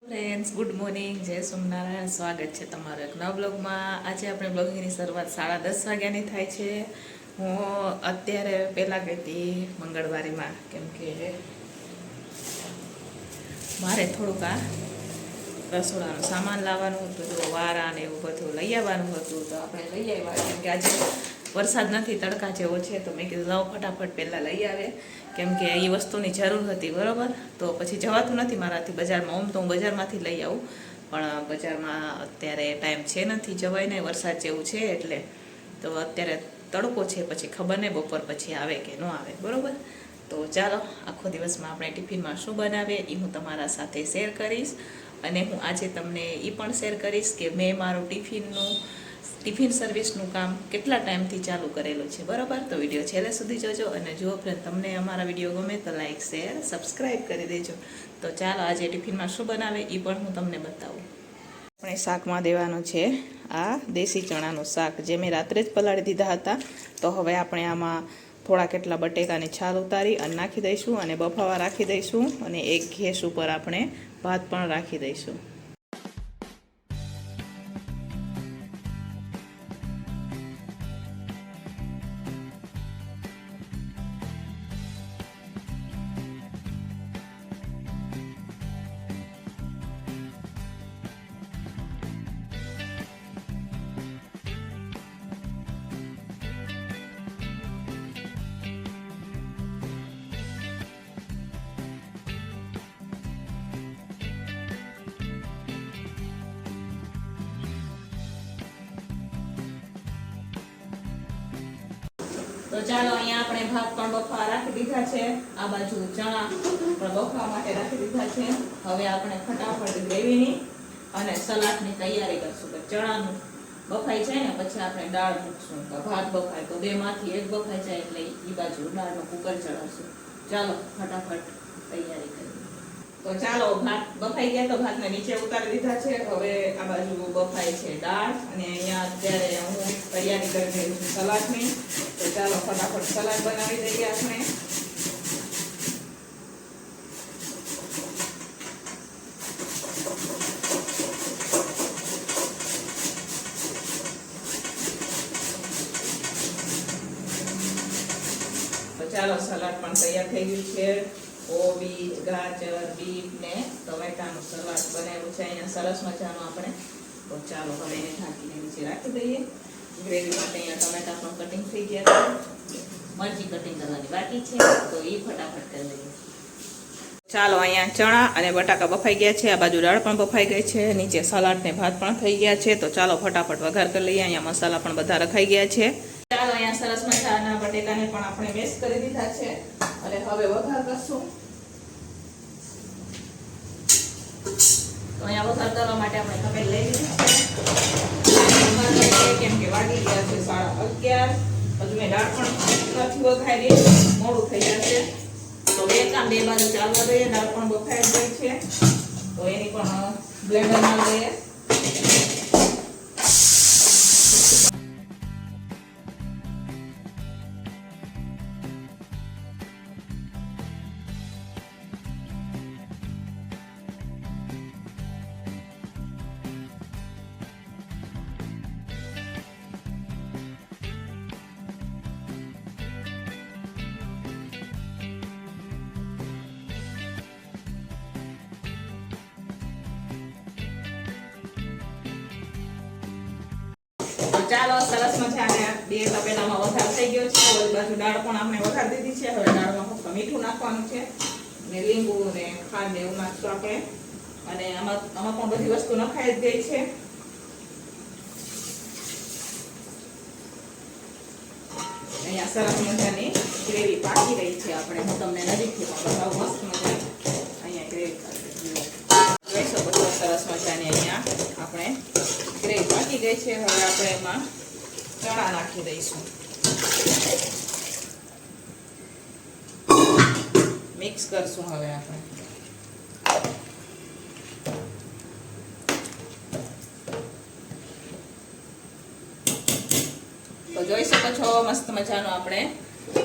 Friends, good morning, જય સોમનારાયણ. સ્વાગત છે તમારો એક નવા બ્લોગમાં. આજે આપણે બ્લોગિંગની શરૂઆત 10:30 વાગ્યાની થાય છે. હું અત્યારે પહેલાં ગઈ હતી મંગળવારીમાં, કેમ કે મારે થોડુંક આ રસોડાનું સામાન લાવવાનું હતું, તો વારા ને એવું બધું લઈ આવવાનું હતું. તો આપણે લઈ આવ્યા, કેમ કે આજે વરસાદ નથી, તડકા જેવો છે. તો મેં કીધું લાવો ફટાફટ પહેલાં લઈ આવે, કેમ કે એ વસ્તુની જરૂર હતી. બરાબર, તો પછી જવાતું નથી મારાથી બજારમાં. આમ તો હું બજારમાંથી લઈ આવું, પણ બજારમાં અત્યારે ટાઈમ છે નથી, જવાય ને, વરસાદ જેવું છે. એટલે તો અત્યારે તડકો છે, પછી ખબર નહીં બપોર પછી આવે કે ન આવે. બરાબર, તો ચાલો આખો દિવસમાં આપણે ટિફિનમાં શું બનાવીએ એ હું તમારા સાથે શેર કરીશ. અને હું આજે તમને એ પણ શેર કરીશ કે મેં મારું ટિફિન સર્વિસનું કામ કેટલા ટાઈમથી ચાલુ કરેલું છે. બરાબર, તો વિડીયો છેલ્લે સુધી જોજો. અને જો ફ્રેન્ડ તમને અમારા વિડીયો ગમે તો લાઈક, શેર, સબસ્ક્રાઈબ કરી દેજો. તો ચાલો આજે ટિફિનમાં શું બનાવે એ પણ હું તમને બતાવું. આપણે શાકમાં દેવાનું છે આ દેશી ચણાનું શાક, જે મેં રાત્રે જ પલાળી દીધા હતા. તો હવે આપણે આમાં થોડા કેટલા બટેકાની છાલ ઉતારી અને નાખી દઈશું, અને બફાવા રાખી દઈશું. અને એક ગેસ ઉપર આપણે ભાત પણ રાખી દઈશું. તો ચાલો, અહીંયા આપણે ભાત પણ બફાવા રાખી દીધા છે. આ બાજુ ચણા પણ બફાવા માટે રાખી દીધા છે. હવે આપણે ફટાફટ ગ્રેવીની અને સલાડની તૈયારી કરશું. કે ચણાનું બફાઈ જાય ને પછી આપણે દાળ મૂકશું. ભાત બફાય તો બેમાંથી એક બફાઈ જાય એટલે એ બાજુ દાળનો કુકર ચડાવશું. ચાલો ફટાફટ તૈયારી કરીએ. તો ચાલો, ભાત બફાઈ ગયા તો ભાતને નીચે ઉતારી દીધા છે. હવે આ બાજુ બફાય છે દાળ, અને અહીંયા અત્યારે હું તૈયારી કરી રહી છું સલાડની. તો ચાલો ફટાફટ સલાડ બનાવી દઈએ આપણે. તો ચાલો, સલાડ પણ તૈયાર થઈ ગયું છે. કોબીજ, ગાજર, બીટ ને ટમેટાનું સલાડ બનાવ્યું છે અહીંયા સરસ મજાનું આપણે. તો ચાલો હવે એને ઢાંકીને નીચે રાખી દઈએ. ગ્રેવી માટે અહીંયા ટમેટા પણ કટિંગ થઈ ગયા છે. મરચી કટિંગ કરવાની બાકી છે, તો એ ફટાફટ કરી લઈએ. ચાલો, અહીંયા ચણા અને બટાકા બફાઈ ગયા છે. આ બાજુ દાળ પણ બફાઈ ગઈ છે. નીચે સલાડ ને ભાત પણ થઈ ગયા છે. તો ચાલો ફટાફટ વઘાર કરી લઈએ. અહીંયા મસાલા પણ બધા રખાઈ ગયા છે. ચાલો, અહીંયા સરસ મજાના બટેકાને પણ આપણે મેશ કરી દીધા છે, અને હવે વઘાર કરશું. તો અહીંયા વઘાર કરવા માટે આપણે તપેલી લઈ લીધી છે, કેમ કે વાગી ગયા છે 11:30. હજુ મેં દાળ પણ નથી વઘારી, મોડું થઈ જશે. તો બે બાજુ ચાલવા દઈએ. દાળ પણ બફાઈ ગઈ છે, તો એની પણ બ્લેન્ડરમાં લઈએ. ચાલો, સરસ મજાના બે તપેલામાં વઘાર થઈ ગયો છે. ઓલી બાજુ દાળ પણ આપણે વઘાર દીધી છે. હવે દાળમાં ફક્ત મીઠું નાખવાનું છે, ને લીંબુ ને ખાંડ ને એવું નાખશું આપણે. અને આમાં પણ બધી વસ્તુ નખાઈ જ ગઈ છે. અહીંયા સરસ મજાની ગ્રેવી પાકી રહી છે. આપણે હું તમને નજીકથી પણ બતાવું. મસ્ત મજાની અહીંયા ગ્રેવી જોઈ શકો છો. સરસ મજાની અહીંયા આપણે ગ્રેવી પાકી ગઈ છે. હવે આપણે એમાં ચણા નાખી દઈશું. મિક્સ કરશું હવે આપણે. તો જોઈ શકો છો મસ્ત મજાનું આપણે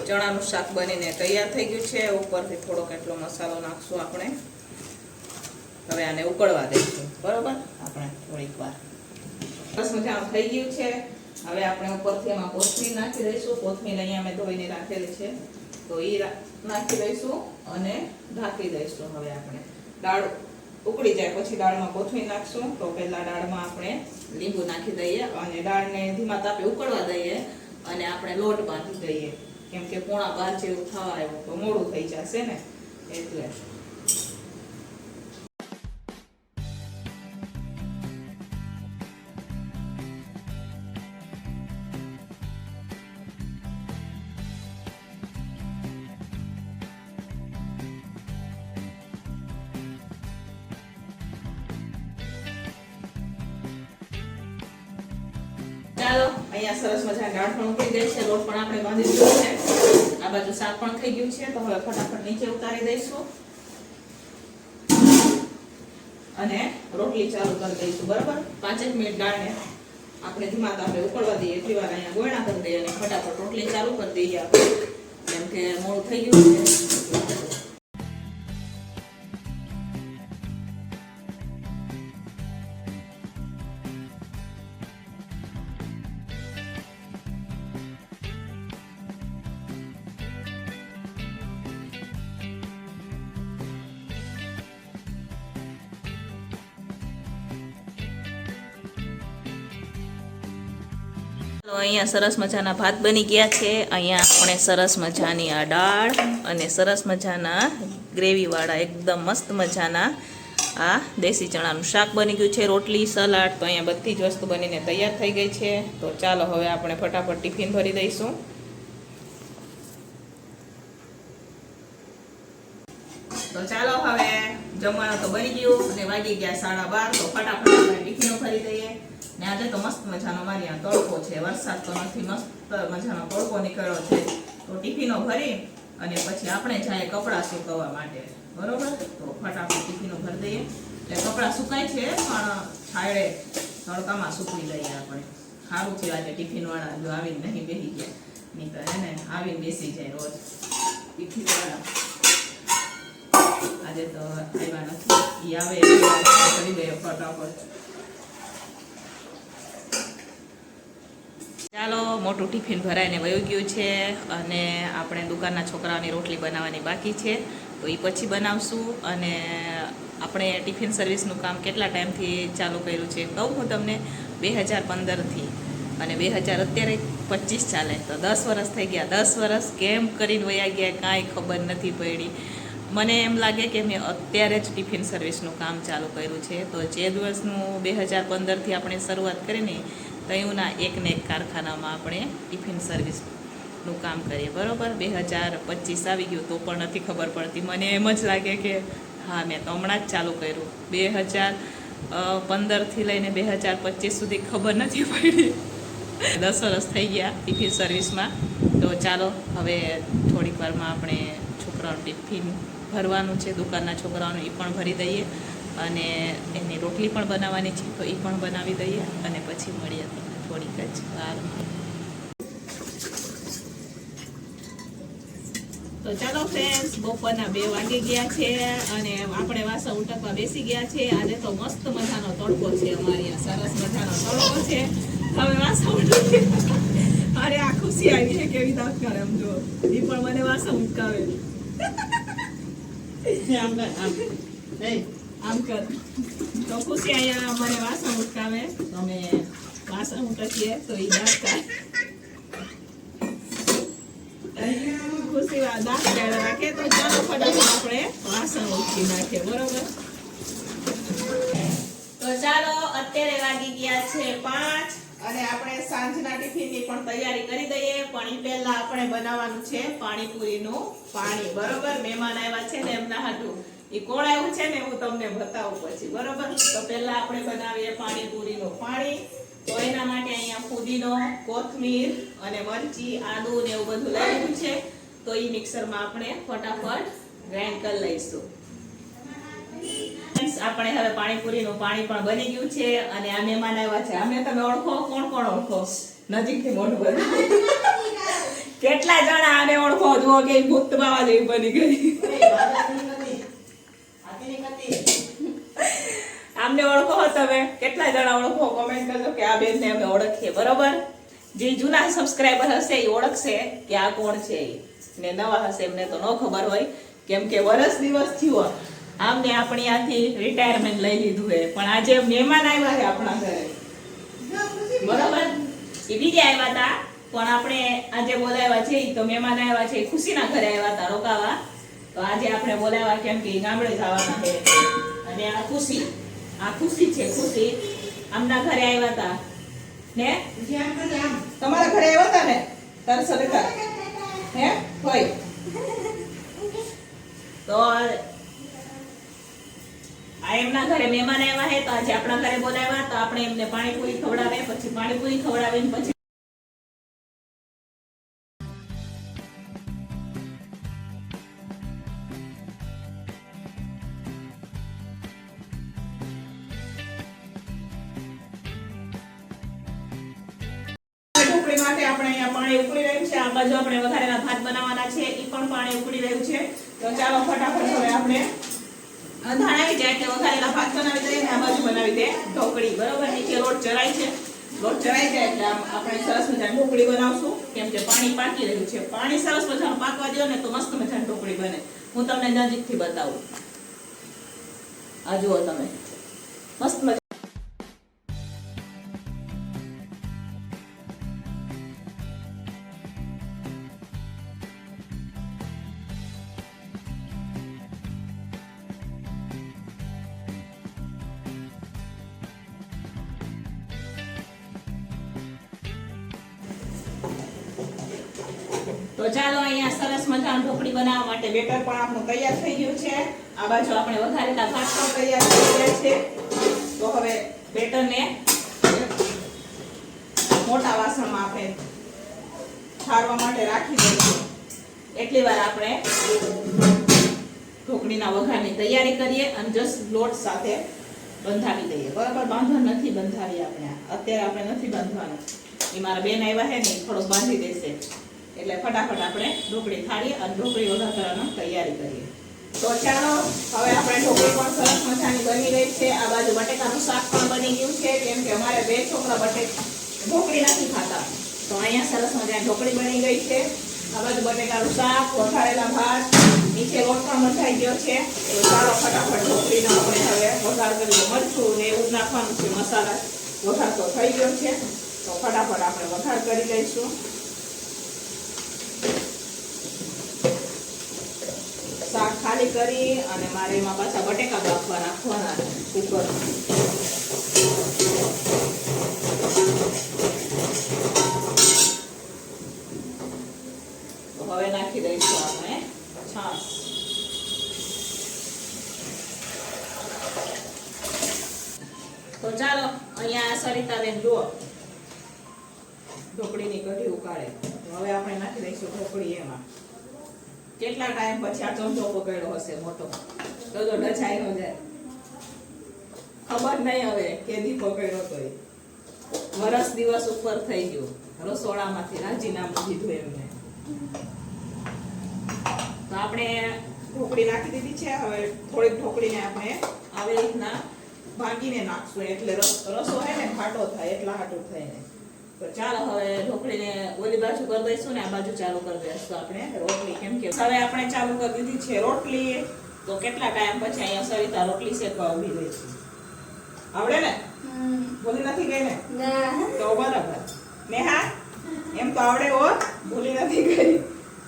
ચણાનું શાક બનીને તૈયાર થઈ ગયું છે. ઉપરથી થોડોક એટલો મસાલો નાખશું આપણે. હવે આને ઉકળવા દઈશું. બરોબર, આપણે થોડીક વાર. બસ મજાનું થઈ ગયું છે. હવે આપણે ઉપરથી એમાં કોથમીર નાખી દઈશું. કોથમીર અહીંયા મેં ધોઈને રાખેલી છે, તો એ નાખી દઈશું અને ઢાંકી દઈશું. હવે આપણે દાળ ઉકળી જાય પછી દાળમાં કોથમીર નાખશું. તો પહેલા દાળમાં આપણે લીંબુ નાખી દઈએ અને દાળને ધીમા તાપે ઉકળવા દઈએ અને આપણે લોટ બાંધી દઈએ, કેમ કે 11:15 જેવું થવા આવ્યું તો મોડું થઈ જશે ને, એટલે. ચાલો, અહીંયા સરસ મજાની દાળ પણ ઉકળી ગઈ છે, લોટ પણ આપણે બાંધી દીધો છે, આ બાજુ શાક પણ થઈ ગયું છે. તો હવે ફટાફટ નીચે ઉતારી દઈશું અને રોટલી ચાલુ કરી દઈશું. બરાબર, 5 મિનિટ દાળને આપણે ધીમા તાપે ઉકળવા દઈએ, એટલી વાર અહીંયા ગોળણા કરી દઈએ અને ફટાફટ રોટલી ચાલુ કરી દઈએ આપણે, કેમ કે મોડું થઈ ગયું છે. તો અહીંયા સરસ મજાના ભાત બની ગયા છે. અહીંયા આપણે સરસ મજાની આ દાળ અને સરસ મજાના ગ્રેવીવાળા એકદમ મસ્ત મજાના આ દેશી ચણાનું શાક બની ગયું છે. રોટલી, સલાડ, તો અહીંયા બધી જ વસ્તુ બનીને તૈયાર થઈ ગઈ છે. તો ચાલો હવે આપણે ફટાફટ ટિફિન ભરી દઈશું. તો ચાલો હવે જમવાનું તો બની ગયું અને વાગી ગયા 12:30. તો ફટાફટ આપણે ટિફિનો ભરી દઈએ. ને આજે તો મસ્ત મજાનો મારી આ તડકો છે, વરસાદ તો નથી, મસ્ત મજાનો તડકો નીકળ્યો છે. તો ટિફિનો ભરી અને પછી આપણે જાય કપડાં સુકવવા માટે. બરોબર, તો ફટાફટ ટિફિનો ભરી દઈએ. એટલે કપડાં સુકાય છે પણ છાયડે તડકામાં સૂકવી દઈએ આપણે. સારું છે આજે ટિફિનવાળા જો આવીને નહીં બેસી ગયા, નહીં તો એને આવીને બેસી જાય રોજ ટિફિનવાળા. આજે તો આવ્યા નથી, એ આવે કરી દઈએ ફટાફટ. ચાલો, મોટું ટિફિન ભરાઈને વયું ગયું છે અને આપણે દુકાનના છોકરાઓની રોટલી બનાવવાની બાકી છે, તો એ પછી બનાવશું. અને આપણે ટિફિન સર્વિસનું કામ કેટલા ટાઈમથી ચાલુ કર્યું છે કહું હું તમને, 2015થી, અને 2025 ચાલે, તો 10 વર્ષ થઈ ગયા. 10 વર્ષ કેમ કરીને વયા ગયા કાંઈ ખબર નથી પડી. મને એમ લાગે કે મેં અત્યારે જ ટિફિન સર્વિસનું કામ ચાલુ કર્યું છે. તો જે દિવસનું 2015થી આપણે શરૂઆત કરીને તયુંના એકને એક કારખાનામાં આપણે ટિફિન સર્વિસનું કામ કરીએ. બરાબર, 2025 આવી ગયું તો પણ નથી ખબર પડતી. મને એમ જ લાગે કે હા, મેં તો હમણાં જ ચાલુ કર્યું. 2015થી લઈને 2025 સુધી ખબર નથી પડી. 10 વર્ષ થઈ ગયા ટિફિન સર્વિસમાં. તો ચાલો હવે થોડીક વારમાં આપણે છોકરાઓનું ટિફિન ભરવાનું છે, દુકાનના છોકરાઓનું, એ પણ ભરી દઈએ અને એની રોટલી પણ બનાવવાની છે, તો એ પણ બનાવી દઈએ અને પછી મળીએ થોડીક જ વારમાં. તો ચાલો ફ્રેન્ડ્સ, બપોરના 2 વાગી ગયા છે અને આપણે વાસણ ઉટકવા બેસી ગયા છે. આજે તો મસ્ત મજાનો તડકો છે, અમારી આ સરસ મજાનો તડકો છે. હવે વાસણ ઉટકીએ. અરે આ ખુશી આવી છે કેવી દાંત કરે, એમ જો એ પણ મને વાસણ ઉટકાવે. આમ કર તો ખુશી અહીંયા મને વાસણ ઉટકાવે, તમે વાસણ ઉટકીએ તો એ દાંત કાઢે. ખુશી દાંત કાઢે રાખે. તો ચાલો ફટાફટ આપણે વાસણ ઉટકી નાખીએ. બરોબર, તો ચાલો અત્યારે વાગી ગયા છે 5 અને આપણે સાંજના ટિફિનની પણ તૈયારી કરી દઈએ. પણ એ પહેલા આપણે બનાવવાનું છે પાણીપુરીનું પાણી. બરોબર, મહેમાન આવ્યા છે ને એમના હાટું. એ કોણ આવ્યું છે ને હું તમને બતાવું પછી. બરોબર, તો પહેલા આપણે બનાવીએ પાણીપુરીનું પાણી. તો એના માટે અહીંયા ફુદીનો, કોથમીર અને મરચી, આદુ ને એવું બધું લઈ લીધું છે. તો એ મિક્સરમાં આપણે ફટાફટ ગ્રાઇન્ડ કરી લઈશું. આપણે હવે પાણીપુરીનું પાણી પણ બની ગયું છે અને આ મહેમાન આવ્યા છે. અમને તમે ઓળખો? કોણ કોણ ઓળખો? નજીકથી મોઢું બધું. કેટલા જણા આને ઓળખો? જુઓ કે ભૂત બાવા જેવી બની ગઈ. આમને ઓળખો હો તમે? કેટલા જણા ઓળખો? કોમેન્ટ કરજો કે આ બેનને અમે ઓળખીએ, બરોબર? જે જૂના સબસ્ક્રાઇબર હશે એ ઓળખશે કે આ કોણ છે ને નવા હશે એમને તો ન ખબર હોય, કેમ કે વર્ષ દિવસ થયો આમને આપણી આથી રિટાયરમેન્ટ લઈ લીધું છે. પણ આજે મહેમાન આવ્યા છે આપણા ઘરે, બરોબર? એ બીજા આવ્યા હતા પણ આપણે આજે બોલાવ્યા છે તો મહેમાન આવ્યા છે, ખુશીના ઘરે આવ્યા હતા રોકાવા. તો આજે આપણે બોલાવ્યા કેમ કે ગામડે જવાના છે. અને આ ખુશી છે, ખુશી આમના ઘરે આવ્યા હતા ને તમારા ઘરે આવ્યા હતા ને તારા સરેખા હે હોય તો આ એમના ઘરે મહેમાન આવ્યા છે. તો આજે આપણા ઘરે બોલાવ્યા તો આપણે એમને પાણીપુરી ખવડાવે, પછી પાણીપુરી ખવડાવીને પછી ઢોકળી માટે આપણે અહીંયા પાણી ઉકળી રહ્યું છે. આ બાજુ આપણે વઘારેલા ભાત બનાવવાના છે, ઈ પણ પાણી ઉકળી રહ્યું છે. તો ચાલો ફટાફટ હવે આપણે ધાણ આવી જાય એટલે વઘારેલા ભાત બનાવી દઈએ ને આ બાજુ બનાવી દે ઢોકળી, બરોબર? નીચે લોટ ચડાય છે, લોટ ચડાઈ જાય એટલે આપણે સરસ મજાની ઢોકળી બનાવશું. કેમ કે પાણી પાકી રહ્યું છે, પાણી સરસ મજાનું પાકવા દો ને તો મસ્ત મજાની ઢોકળી બને. હું તમને નજીકથી બતાવું. આ જુઓ તમે, મસ્ત મજા. તો ચાલો અહીંયા સરસ મજાની ઢોકળી બનાવવા માટે બેટર પણ આપણું તૈયાર થઈ ગયું છે. આ બાજુ આપણે વઘારેલા ભાત પણ તૈયાર થઈ ગયા છે. તો હવે બેટરને મોટા વાસણમાં આપણે ઠારવા માટે રાખી દઈશું. એટલી વાર આપણે ઢોકળીના વઘારની તૈયારી કરીએ અને જસ્ટ લોટ સાથે બંધાવી દઈએ, બરાબર? બાંધવા નથી, બંધાવી આપણે અત્યારે આપણે નથી બાંધવાનું. એ મારા બેન આવ્યા છે ને થોડોક બાંધી દેશે એટલે ફટાફટ આપણે ઢોકળી થાળીએ અને ઢોકળી વઘાર કરવાની તૈયારી કરીએ. તો ચાલો હવે આપણે ઢોકળી પણ સરસ મજાની બની રહી છે. આ બાજુ બટેકાનું શાક પણ બની ગયું છે, કેમ કે અમારે બે છોકરા ઢોકળી નથી ખાતા. તો અહીંયા સરસ મજાની ઢોકળી બની ગઈ છે. આ બાજુ બટેકાનું શાક, વઘારેલા ભાત, નીચે લોટ પણ બંધાઈ ગયો છે. તો ચાલો ફટાફટ ઢોકળીનો આપણે હવે વઘાર કરીએ. મરચું ને એવું નાખવાનું છે, મસાલા વઘાર તો થઈ ગયો છે. તો ફટાફટ આપણે વઘાર કરી લઈશું. શાક ખાલી કરી અને મારે એમાં પાછા બટેકા બાફવા નાખવાના કુકર. તો હવે નાખી દઈશું આપણે છાશ. તો ચાલો અહીંયા સરિતાબેન જુઓ ઢોકળીની કઢી ઉકાળે. હવે આપણે નાખી દઈશું ઢોકળી એમાં. કેટલા ટાઈમ પછી આ ચમચો પકડ્યો હશે મોટો, તો ડચાયો જાય ખબર નહીં હવે કેદી પકડ્યો. તો વરસ દિવસ ઉપર થઈ ગયું રસોડામાંથી રાજીનામું દીધું એમને. તો આપણે ઢોકળી નાખી દીધી છે. હવે થોડીક ઢોકળીને આપણે આવી રીતના ભાંગીને નાખશું એટલે રસો હે ને ઘાટો થાય એટલા હાટું થઈને. તો ચાલો હવે ઢોકળીને ઓલી બાજુ કરી દઈશું ને આ બાજુ ચાલુ કરી દઈશું આપણે રોટલી. કેમ કે હવે આપણે ચાલુ કરી દીધી છે રોટલી. તો કેટલા ટાઈમ પછી અહીંયા સરિતા રોટલી શેકવા ઉભી રહી છે. આવડે ને? ભૂલી નથી ગઈ ને? તો બરાબર. નેહા એમ તો આવડે હો, ભૂલી નથી ગઈ.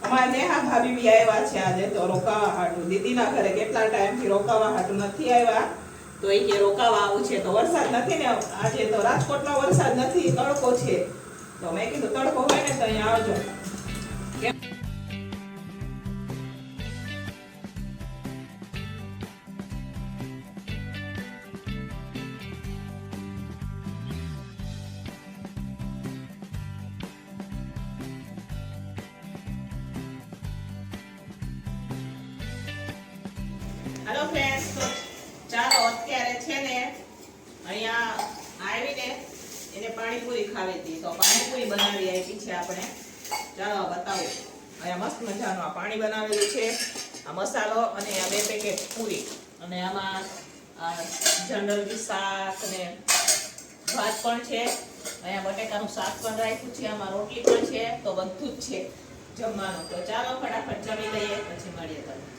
અમારા નેહા ભાભી બી આવ્યા છે આજે તો રોકાવા હાટું. દીદીના ઘરે કેટલા ટાઈમથી રોકાવા હાટું નથી આવ્યા. તો એ કે રોકાવા આવું છે. તો વરસાદ નથી ને આજે, તો રાજકોટમાં વરસાદ નથી, તડકો છે. તો મેં કીધું તડકો હોય ને તો અહીંયા આવજો. હેલો ફ્રેન્ડ્સ, તો ચાલો અત્યારે છે ને અહીંયા આવીને એને પાણીપુરી ખાવી હતી. તો પાણીપુરી બનાવી આપી છે આપણે. ચાલો બતાવો. અહીંયા મસ્ત મજાનું આ પાણી બનાવેલું છે, આ મસાલો અને આ 2 પેકેટ પૂરી અને આમાં જનરલી શાક ને ભાત પણ છે, અહીંયા બટેકાનું શાક પણ રાખ્યું છે, આમાં રોટલી પણ છે, તો બધું જ છે જમવાનું. તો ચાલો ફટાફટ જમી લઈએ, પછી મળીએ તમને.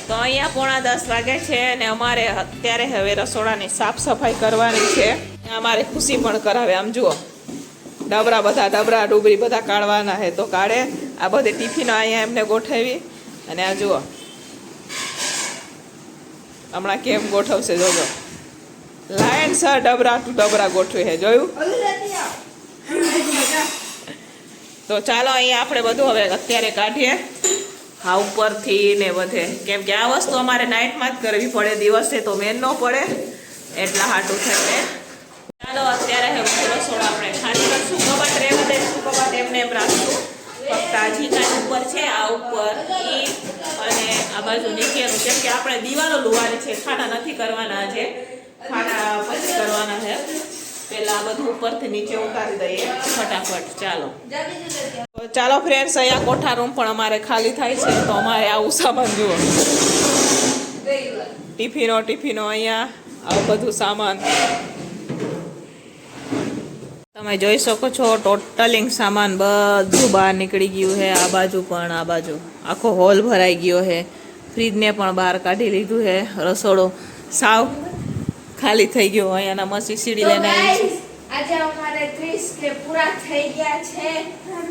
તો અહીંયા 9:45 વાગે છે અને અમારે અત્યારે હવે રસોડાની સાફ સફાઈ કરવાની છે. અમારે ખુશી પણ કરાવે. આમ જુઓ, ડબરા ડુબરી બધા કાઢવાના છે તો કાઢે. આ બધી ટિફિનો અહીંયા એમને ગોઠવી, અને આ જુઓ હમણાં કેમ ગોઠવશે જોજો. લાઈન સર ડબરા ટુ ડબરા ગોઠવી છે, જોયું? તો ચાલો અહીંયા આપણે બધું હવે અત્યારે કાઢીએ હા ઉપરથી ને બધે, કેમ કે આ વસ્તુ અમારે નાઇટમાં જ કરવી પડે, દિવસે તો મેન ન પડે, એટલા હાટું થઈને. ચાલો અત્યારે હવે રસોડા આપણે ખાલી કરશું. કબાટ રહેવા દઈશું, કબાટ એમને એમ રાખશું. ફક્ત આ ઝીકા ઉપર છે, આ ઉપર ઈ અને આ બાજુ નીચેનું, કેમ કે આપણે દિવાલો લુવાની છે, ખાના નથી કરવાના આજે, ખાના પછી કરવાના છે. પેલા બધું ઉપરથી નીચે ઉતારી દઈએ ફટાફટ. ચાલો ફ્રેન્ડ્સ, અહીંયા કોઠા રૂમ પણ અમારે ખાલી થાય છે, તો અમારે આવું સામાન જુઓ, ટિફિનો અહીંયા આવું બધું સામાન તમે જોઈ શકો છો. ટોટલિંગ સામાન બધું બહાર નીકળી ગયું છે. આ બાજુ પણ, આ બાજુ આખો હોલ ભરાઈ ગયો છે. ફ્રીજને પણ બહાર કાઢી લીધું છે. રસોડો સાવ ખાલી થઈ ગયો. અહીંયાના મસી સીડી લઈને આવી છે. આજે અમારે 30K પૂરા થઈ ગયા છે,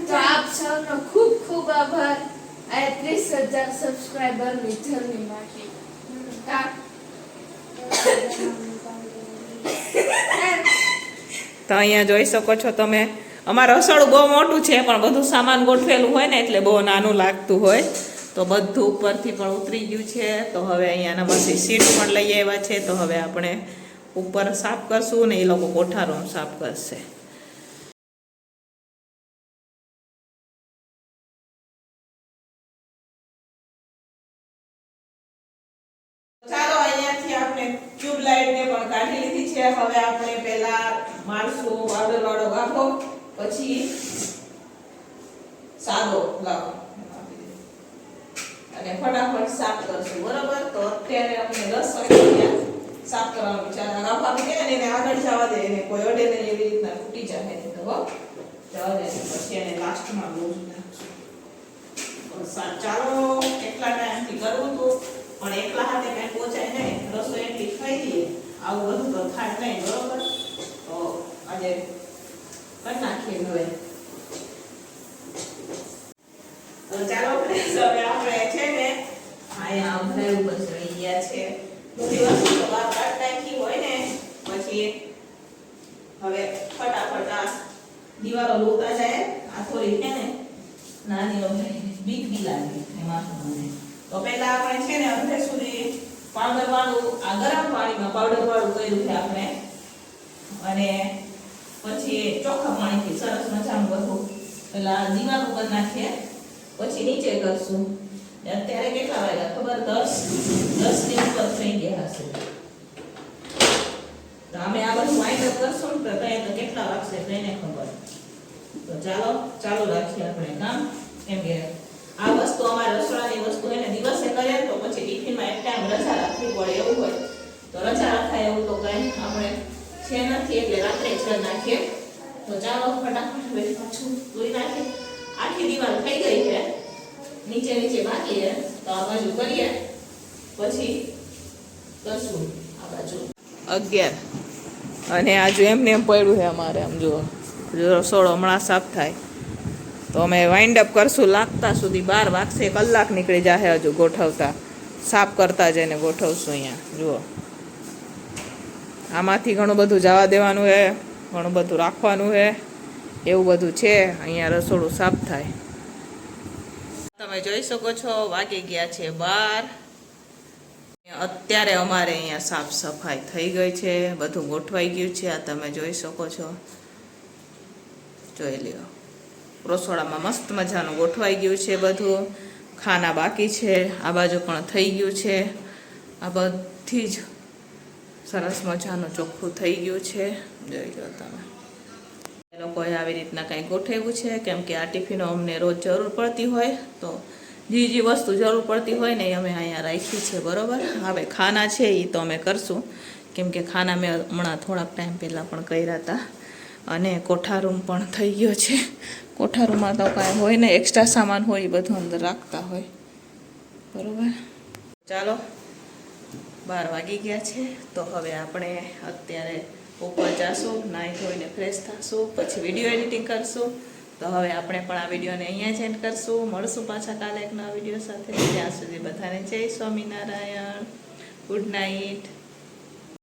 તો આપ સૌનો ખૂબ ખૂબ આભાર. આ 30,000 સબસ્ક્રાઇબરની જર્ની માટે તો અહીંયા જોઈ શકો છો તમે, અમારું રસોડું બહુ મોટું છે, પણ બધું સામાન ગોઠવેલું હોય ને એટલે બહુ નાનું લાગતું હોય. તો બધું ઉપરથી પણ ઉતરી ગયું છે. તો હવે અહીંયાના મસી સીટ પણ લઈ આવ્યા છે. તો હવે આપણે ઉપર સાફ કરશું ને એ લોકો કોઠા રૂમ સાફ કરશે. ચાલો અહીંયાથી આપણે ટ્યુબલાઇટ ને પણ કાઢી લીધી છે. હવે આપણે પહેલા મારશું પાવડર વાળો ગાભો, પછી સાદો લાવો અને ફટાફટ સાફ કરશું, બરોબર? તો અત્યારે આપણે 10 વાગ્યા સાફ કરવાનું વિચાર. ગાભા આપી દે અને એને આગળ જવા દે, એને કોઈ અડે નહીં, એવી રીતના તૂટી જાય નહીં તો જવા દે. પછી એને લાસ્ટમાં લૂઝ નાખશું. ચાલો, એટલા ટાઈમથી કરવું હતું, પણ એકલા હાથે કઈ પહોંચાય નહીં. રસોઈ એટલી ખાઈ દઈએ, આવું બધું તો થાય નહીં, બરોબર? તો આજે કરી નાખીએ હવે. તો ચાલો ફ્રેન્ડ્સ, હવે આપણે છે ને અહીંયા અંધારું બસ રહી ગયા છે. બધી વસ્તુ તો બહાર કાઢી નાખી હોય ને, પછી હવે ફટાફટ આ દિવાલો લોતા જાય. આ થોડી છે ને નાની બીક બી લાગે એમાં મને. તો પહેલા આપણે છે ને અંધે સુધી પાવડર વાળું, આ ગરમ પાણીમાં પાવડર વાળું કર્યું છે આપણે, અને પછી ચોખ્ખા પાણીથી સરસ મજાનું બધું પેલા દિવાલ ઉપર નાખીએ, પછી નીચે કરશું. અત્યારે કેટલા વાગ્યા ખબર? 10 ની ઉપર થઈ ગયા હશે. તો અમે આ બધું વાઇન્ડ અપ કરશું ને તો કેટલા વાગશે તેને ખબર. તો ચાલો રાખીએ આપણે કામ. કેમ કે આ વસ્તુ અમારી રસોડાની વસ્તુ એને દિવસે કરીએ તો પછી ટિફિનમાં એક ટાઈમ રજા રાખવી પડે, એવું હોય તો રજા રાખાય એવું તો કઈ આપણે છે નથી, એટલે રાત્રે જ કરી નાખીએ. તો ચાલો ફટાફટ પાછું ધોઈ નાખીએ. આખી દિવાલ થઈ ગઈ છે, નીચે બાકી છે, તો આ બાજુ કરીએ પછી કરશું આ બાજુ 11. અને આજુ એમને એમ પડ્યું છે અમારે. આમ જુઓ, રસોડો હમણાં સાફ થાય તો અમે વાઇન્ડ અપ કરશું. લાગતા સુધી 12 વાગશે, કલાક નીકળી જશે હજુ ગોઠવતા, સાફ કરતા જઈને ગોઠવશું. અહીંયા જુઓ, આમાંથી ઘણું બધું જવા દેવાનું છે, ઘણું બધું રાખવાનું છે, એવું બધું છે. અહીંયા રસોડું સાફ થાય. તમે જોઈ શકો છો વાગી ગયા છે 12. અત્યારે અમારે અહીંયા સાફ સફાઈ થઈ ગઈ છે, બધું ગોઠવાઈ ગયું છે. આ તમે જોઈ શકો છો, જોઈ લ્યો. રસોડામાં મસ્ત મજાનું ગોઠવાઈ ગયું છે બધું. ખાના બાકી છે, આ બાજુ પણ થઈ ગયું છે. આ બધી જ સરસ મજાનું ચોખ્ખું થઈ ગયું છે. જોઈ લો તમે. એ લોકોએ આવી રીતના કંઈ ગોઠવ્યું છે, કેમ કે આ ટિફિનો અમને રોજ જરૂર પડતી હોય, તો જે વસ્તુ જરૂર પડતી હોય ને એ અમે અહીંયા રાખી છે. બરાબર. હવે ખાના છે એ તો અમે કરશું, કેમ કે ખાના મેં હમણાં થોડાક ટાઈમ પહેલાં પણ કર્યા હતા. અને કોઠા રૂમ પણ થઈ ગયો છે. કોઠા રૂમમાં તો કાંઈ હોય ને, એક્સ્ટ્રા સામાન હોય એ બધું અંદર રાખતા હોય. બરાબર. ચાલો, 12 વાગી ગયા છે, તો હવે આપણે અત્યારે ઉપર જાશું, નાહી ધોઈને ફ્રેશ થશું, પછી વિડીયો એડિટિંગ કરશું. તો હવે આપણે પણ આ વિડીયોને અહીંયા જ એન્ડ કરશું. મળશું પાછા કાલે એક નવા વિડીયો સાથે. ત્યાં સુધી બધાને જય સ્વામિનારાયણ. Good night.